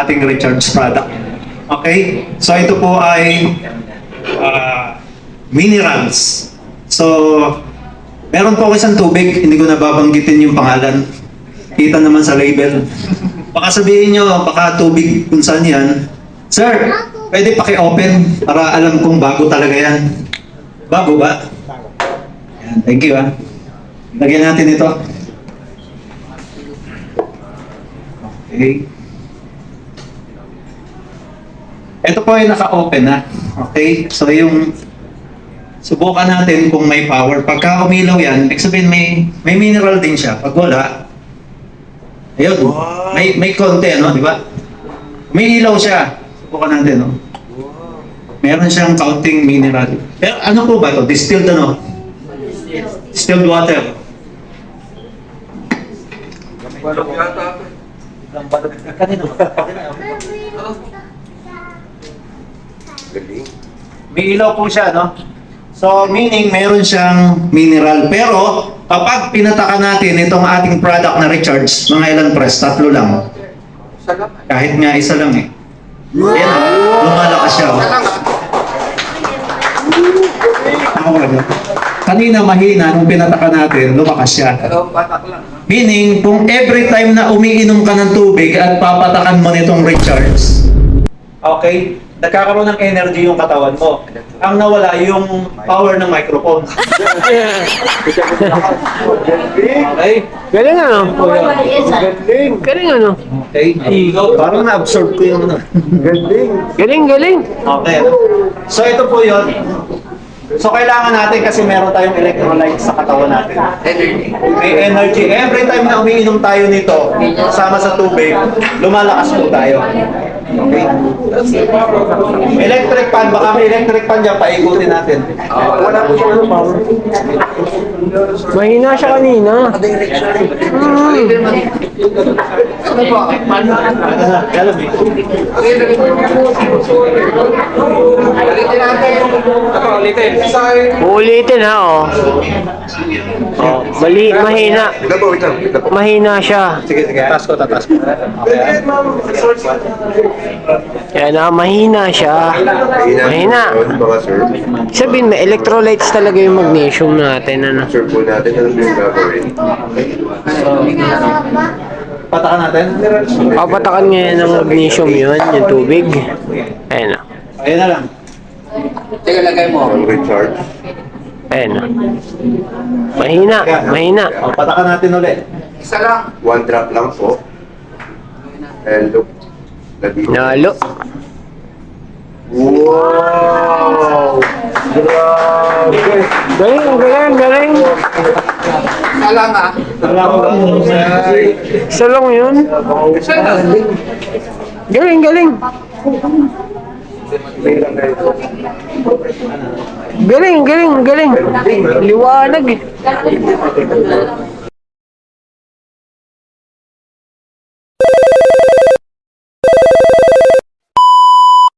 ating recharge product. Okay? So ito po ay minerals. So, meron po ako isang tubig, hindi ko nababanggitin yung pangalan. Kita naman sa label. Baka sabihin nyo, baka tubig kung saan yan. Sir, pwede paki-open para alam kong bago talaga yan. Bago ba? Yan, thank you ha. Lagyan natin ito. Okay. Ito po ay naka-open ha. Okay? So yung subukan natin kung may power. Pagka umilaw yan, ibig sabihin may mineral din siya. Pag wala, ayun, may konti, ano, di ba? May ilaw siya. Subukan natin, no? Meron siyang counting mineral. Pero ano po ba ito? Distilled, ano? Distilled water. May ilaw po siya, no? So, meaning, meron siyang mineral. Pero, kapag pinatakan natin itong ating product na recharge, mga ilan press? 3 lang. Kahit nga isa lang eh. Ayan, lumalakas siya. Kanina mahina, nung pinatakan natin, lumakas siya. Meaning, kung every time na umiinom ka ng tubig at papatakan mo nitong recharge, okay, nagkakaroon ng energy yung katawan mo. Ang nawala yung power ng microphone. Okay? Galing ano? Galing ano? Okay. Parang na-absorb ko yung ano. Galing. Okay. So ito po yun. So kailangan natin kasi meron tayong electrolytes sa katawan natin. May energy. Every time na umiinom tayo nito, kasama sa tubig, lumalakas po tayo. Okay? Electric fan, baka may electric fan dyan, paikutin natin. Wala po siya power. Mahina siya kanina. Ulitin ha, oh. Mahina. Mahina siya. Sige, tatas ko. Okay. Yan na, mahina siya. Mahina. Sabihin, may electrolytes talaga yung magnesium natin. Ano? Sure po natin ano yung gagawin. Patakan natin. Papatakan ngayon ng magnesium yun, yung tubig. Ayan na. Ayan na lang. Teka, lagay mo. Ang recharge. Ayan na. Mahina. O, patakan natin ulit. Isa lang. 1 drop lang po. And look. Nalo. Wow! Galing. Isa lang ah. Isa lang yun. Isa lang. Galing. Galing. Liwanag eh.